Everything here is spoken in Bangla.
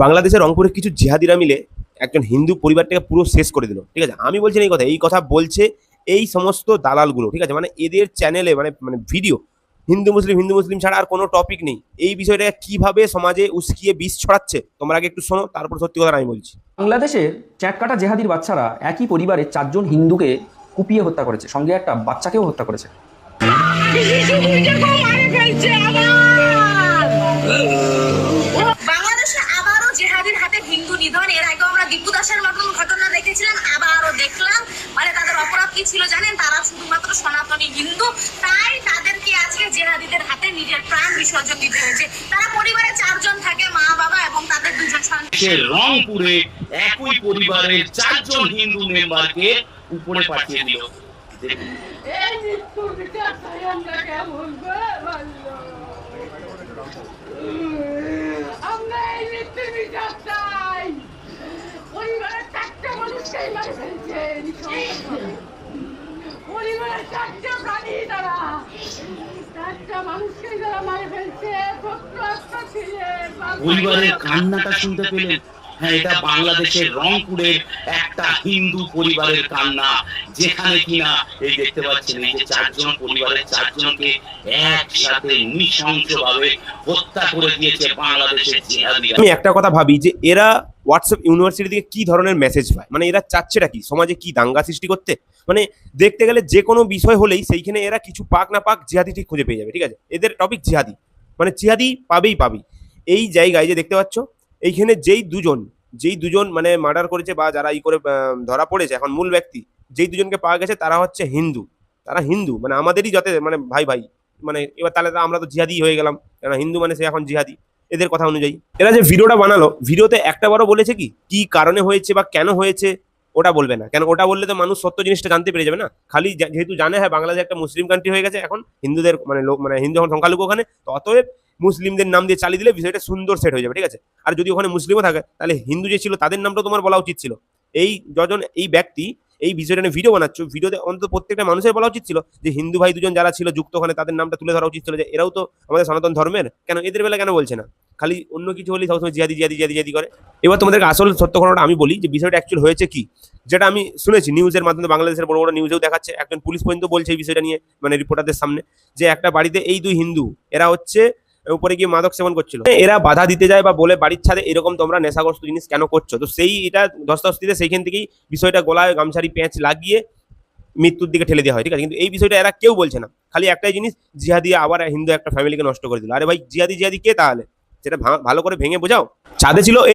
বাংলাদেশের রংপুরে কিছু জিহাদিরা মিলে একজন হিন্দু পরিবারটাকে পুরো শেষ করে দিল। ঠিক আছে? আমি বলছি না এই কথা বলছে এই সমস্ত দালালগুলো। ঠিক আছে? মানে এদের চ্যানেলে মানে মানে ভিডিও হিন্দু মুসলিম ছাড়া আর কোনো টপিক নেই। এই বিষয়টাকে কিভাবে সমাজে উস্কিয়ে বিষ ছড়াচ্ছে তোমরা আগে একটু শোনো, তারপর সত্যি কথা আমি বলছি। বাংলাদেশের চ্যাটকাটা জেহাদির বাচ্চারা একই পরিবারের 4 জন হিন্দুকে কুপিয়ে হত্যা করেছে, সঙ্গে একটা বাচ্চাকেও হত্যা করেছে। বাংলাদেশে আবারও জেহাদির হাতে হিন্দু নিধন। এর আগে আমরা দীপু দাসের মতন ঘটনা দেখেছিলাম, আবারও দেখলাম। মানে তাদের অপরাধ কি ছিল জানেন? তারা শুধুমাত্র সনাতনী হিন্দু, তাই তাদেরকে আজকে জেহাদিদের হাতে নিজের প্রাণ বিসর্জন দিতে হয়েছে। তারা পরিবারে 4 জন থাকে, মা বাবা এবং তাদের 2 জন সন্তান। রংপুরে একই পরিবারের 4 জন হিন্দু মেম্বারকে উপরে পাঠিয়ে দিল। এই মৃত্যুর বিচার চাই আমরা কেমন করে মানলো? আমরা এই মৃত্যুর বিচার চাই। পরিবারের 4টা মানুষকেই মারে ফেলছে। পরিবারের 4টা প্রাণী তারা, 4টা মানুষকেই তারা মারে ফেলছে। ছোট্ট একটা ছেলে, পরিবারের কান্নাটা শুনতে পেলেন? হ্যাঁ, এটা বাংলাদেশের রংপুরের একটা হিন্দু পরিবারের কান্না, যেখানে কিনা এই দেখতে পাচ্ছেন এই যে 4 জন পরিবারের 4 জনকে একসাথে নৃশংসভাবে হত্যা করে দিয়েছে বাংলাদেশের জিহাদিরা। আমি একটা কথা ভাবি যে এরা হোয়াটসঅ্যাপ ইউনিভার্সিটি থেকে কি ধরনের মেসেজ পায়, মানে এরা চাচ্ছেটা কি, সমাজে কি দাঙ্গা সৃষ্টি করতে? মানে দেখতে গেলে যে কোনো বিষয় হলেই সেইখানে এরা কিছু পাক না পাক জিহাদি ঠিক খুঁজে পেয়ে যাবে। ঠিক আছে? এদের টপিক জিহাদি, মানে জিহাদি পাবেই। এই জায়গায় যে দেখতে পাচ্ছ এইখানে যেই দুজন মানে মার্ডার করেছে বা যারা করে ধরা পড়েছে এখন মূল ব্যক্তি, যেই দুজনকে পাওয়া গেছে তারা হচ্ছে হিন্দু মানে আমাদেরই যাতে মানে ভাই মানে এবার তাহলে তো আমরা তো জিহাদি হয়ে গেলাম, কারণ হিন্দু মানে সে এখন জিহাদি এদের কথা অনুযায়ী। এরা যে ভিডিওটা বানালো, ভিডিওতে একটা বারও বলেছে কি কারণে হয়েছে বা কেন হয়েছে ওটা বলবে না। কেন ওটা বললে তো মানুষ সত্য জিনিসটা জানতে পেরে যাবে না। খালি যেহেতু জানে হ্যাঁ বাংলাদেশ একটা মুসলিম কান্ট্রি হয়ে গেছে এখন, হিন্দুদের মানে মানে হিন্দু এখন সংখ্যালঘু ওখানে, তো অতএব মুসলিমদের নাম দিয়ে চালিয়ে দিলে বিষয়টা সুন্দর সেট হয়ে যাবে। ঠিক আছে? আর যদি ওখানে মুসলিমও থাকে তাহলে হিন্দু যে ছিল তাদের নামটা তোমার বলা উচিত ছিল। এই যজন এই ব্যক্তি এই বিষয়টা নিয়ে ভিডিও বানাচ্ছ, ভিডিওতে অন্তত প্রত্যেকটা মানুষের বলা উচিত ছিল যে হিন্দু ভাই 2 জন যারা ছিল যুক্ত ওখানে তাদের নামটা তুলে ধরা উচিত ছিল, যে এরাও তো আমাদের সনাতন ধর্মের। কেন এদের বেলা কেন বলছে না? খালি অন্য কিছু হলেই সবসময় জিহাদি করে। এবার তোমাদেরকে আসল সত্য ঘটনাটা আমি বলি যে বিষয়টা অ্যাকচুয়ালি হয়েছে কি, যেটা আমি শুনেছি নিউজের মাধ্যমে, বাংলাদেশের বড় বড় নিউজেও দেখাচ্ছে, একজন পুলিশ পর্যন্ত বলছে এই বিষয়টা নিয়ে মানে রিপোর্টারদের সামনে, যে একটা বাড়িতে এই 2 হিন্দু এরা হচ্ছে উপরে গিয়ে মাদক সেবন করছিল, এরা বাধা দিতে যায় বা বলে বাড়ির ছাদে এরকম তোমরা নেশাগ্রস্ত জিনিস কেন করছো, তো সেই এটা ধস্তাধস্তিতে সেইখান থেকেই বিষয়টা গলায় গামছাড়ি পেঁচ লাগিয়ে মৃত্যুর দিকে ঠেলে দেওয়া হয়। ঠিক আছে? কিন্তু এই বিষয়টা এরা কেউ বলছে না। খালি একটাই জিনিস, জিহাদি আবার হিন্দু একটা ফ্যামিলিকে নষ্ট করে দিল। আরে ভাই জিহাদি কে তাহলে? সেটা ভালো করে ভেঙে বোঝাও। ছাদে ছিল